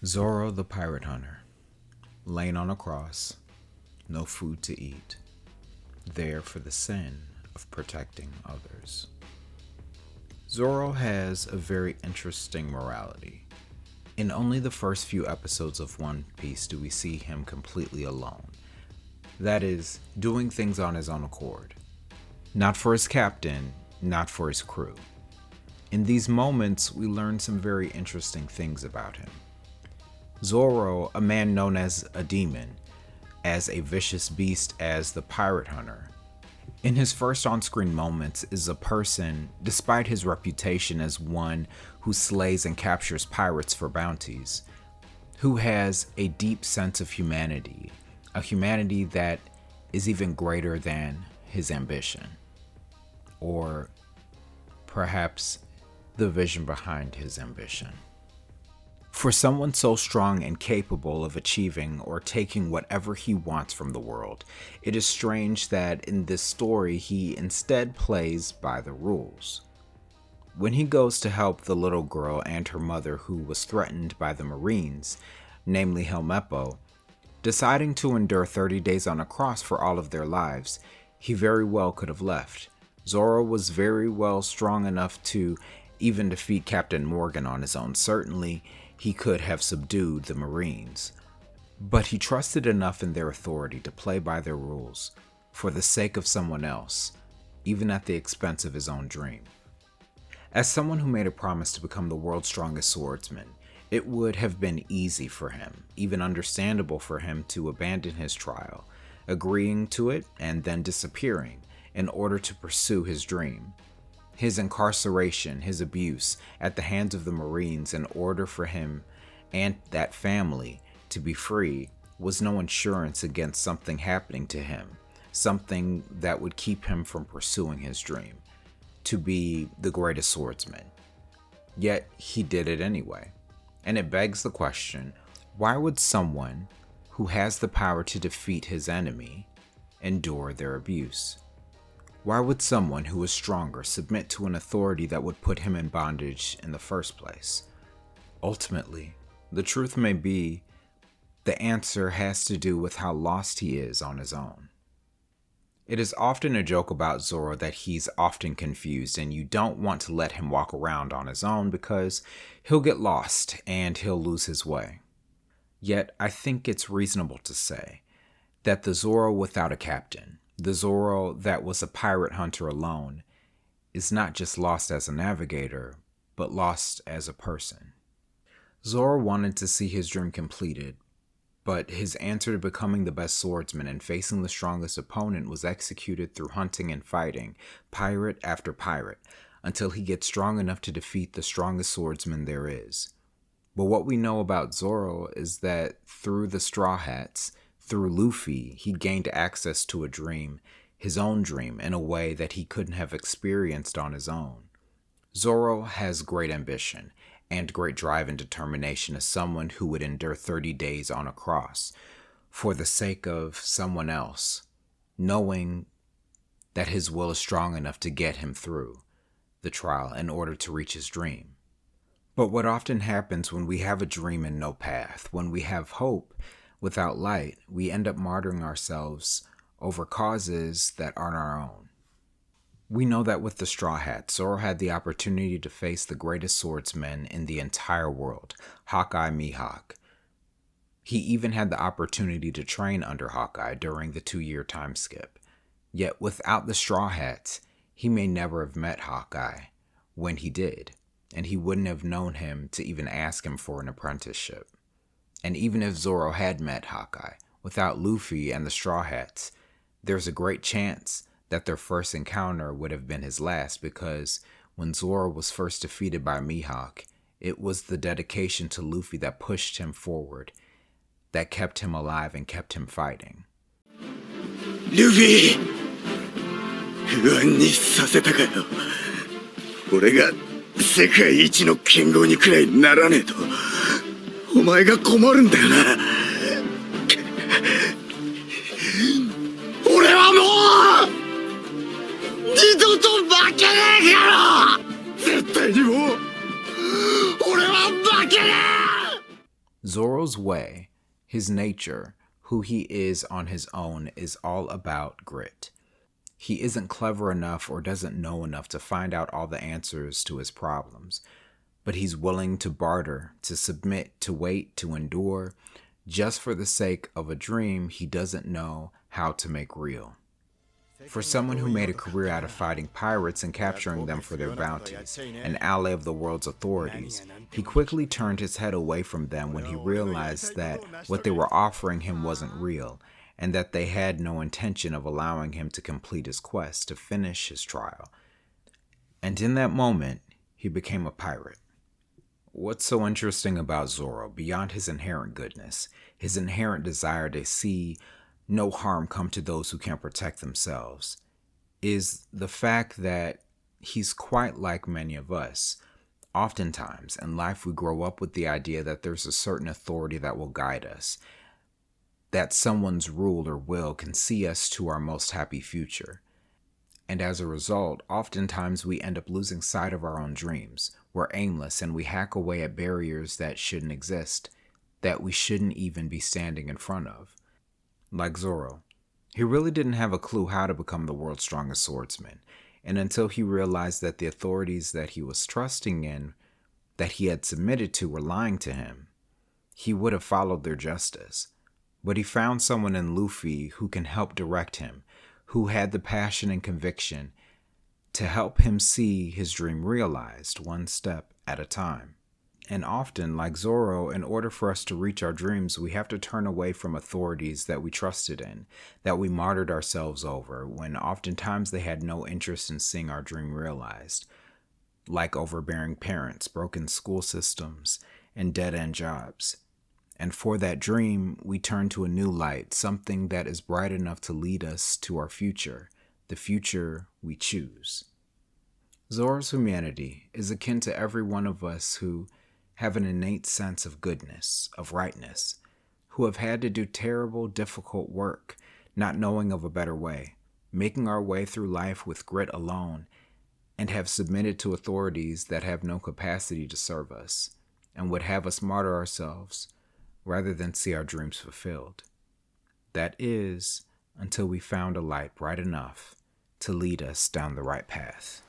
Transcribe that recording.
Zoro the Pirate Hunter, laying on a cross, no food to eat, there for the sin of protecting others. Zoro has a very interesting morality. In only the first few episodes of One Piece do we see him completely alone. That is, doing things on his own accord. Not for his captain, not for his crew. In these moments, we learn some very interesting things about him. Zoro, a man known as a demon, as a vicious beast as the pirate hunter, in his first on-screen moments is a person, despite his reputation as one who slays and captures pirates for bounties, who has a deep sense of humanity, a humanity that is even greater than his ambition, or perhaps the vision behind his ambition. For someone so strong and capable of achieving or taking whatever he wants from the world, it is strange that in this story he instead plays by the rules. When he goes to help the little girl and her mother who was threatened by the Marines, namely Helmeppo, deciding to endure 30 days on a cross for all of their lives, he very well could have left. Zoro was very well strong enough to even defeat Captain Morgan on his own. Certainly, he could have subdued the Marines, but he trusted enough in their authority to play by their rules for the sake of someone else, even at the expense of his own dream. As someone who made a promise to become the world's strongest swordsman, it would have been easy for him, even understandable for him, to abandon his trial, agreeing to it and then disappearing in order to pursue his dream. His incarceration, his abuse at the hands of the Marines in order for him and that family to be free was no insurance against something happening to him, something that would keep him from pursuing his dream, to be the greatest swordsman. Yet he did it anyway. And it begs the question, why would someone who has the power to defeat his enemy endure their abuse? Why would someone who is stronger submit to an authority that would put him in bondage in the first place? Ultimately, the truth may be the answer has to do with how lost he is on his own. It is often a joke about Zoro that he's often confused and you don't want to let him walk around on his own because he'll get lost and he'll lose his way. Yet I think it's reasonable to say that the Zoro without a captain, the Zoro that was a pirate hunter alone, is not just lost as a navigator, but lost as a person. Zoro wanted to see his dream completed, but his answer to becoming the best swordsman and facing the strongest opponent was executed through hunting and fighting, pirate after pirate, until he gets strong enough to defeat the strongest swordsman there is. But what we know about Zoro is that through the Straw Hats, through Luffy, he gained access to a dream, his own dream, in a way that he couldn't have experienced on his own. Zoro has great ambition and great drive and determination as someone who would endure 30 days on a cross for the sake of someone else, knowing that his will is strong enough to get him through the trial in order to reach his dream. But what often happens when we have a dream and no path, when we have hope without light, we end up martyring ourselves over causes that aren't our own. We know that with the Straw Hats, Zoro had the opportunity to face the greatest swordsman in the entire world, Hawkeye Mihawk. He even had the opportunity to train under Hawkeye during the 2-year time skip. Yet without the Straw Hats, he may never have met Hawkeye when he did, and he wouldn't have known him to even ask him for an apprenticeship. And even if Zoro had met Hawkeye, without Luffy and the Straw Hats, there's a great chance that their first encounter would have been his last, because when Zoro was first defeated by Mihawk, it was the dedication to Luffy that pushed him forward, that kept him alive and kept him fighting. Luffy! 不安にさせたかよ。俺が世界一の剣豪にくらいならねえと。お前が困るんだよな。俺はもう二度と負けねえから絶対にもう俺は負けねえ Zoro's way, his nature, who he is on his own, is all about grit. He isn't clever enough or doesn't know enough to find out all the answers to his problems, but he's willing to barter, to submit, to wait, to endure, just for the sake of a dream he doesn't know how to make real. For someone who made a career out of fighting pirates and capturing them for their bounties, an ally of the world's authorities, he quickly turned his head away from them when he realized that what they were offering him wasn't real, and that they had no intention of allowing him to complete his quest to finish his trial. And in that moment, he became a pirate. What's so interesting about Zoro, beyond his inherent goodness, his inherent desire to see no harm come to those who can't protect themselves, is the fact that he's quite like many of us. Oftentimes in life we grow up with the idea that there's a certain authority that will guide us, that someone's rule or will can see us to our most happy future. And as a result, oftentimes we end up losing sight of our own dreams. We're aimless and we hack away at barriers that shouldn't exist, that we shouldn't even be standing in front of. Like Zoro, he really didn't have a clue how to become the world's strongest swordsman, and until he realized that the authorities that he was trusting in, that he had submitted to, were lying to him, he would have followed their justice. But he found someone in Luffy who can help direct him, who had the passion and conviction to help him see his dream realized one step at a time. And often, like Zoro, in order for us to reach our dreams, we have to turn away from authorities that we trusted in, that we martyred ourselves over, when oftentimes they had no interest in seeing our dream realized, like overbearing parents, broken school systems, and dead-end jobs. And for that dream, we turn to a new light, something that is bright enough to lead us to our future, the future we choose. Zoro's humanity is akin to every one of us who have an innate sense of goodness, of rightness, who have had to do terrible, difficult work, not knowing of a better way, making our way through life with grit alone, and have submitted to authorities that have no capacity to serve us, and would have us martyr ourselves rather than see our dreams fulfilled. That is, until we found a light bright enough to lead us down the right path.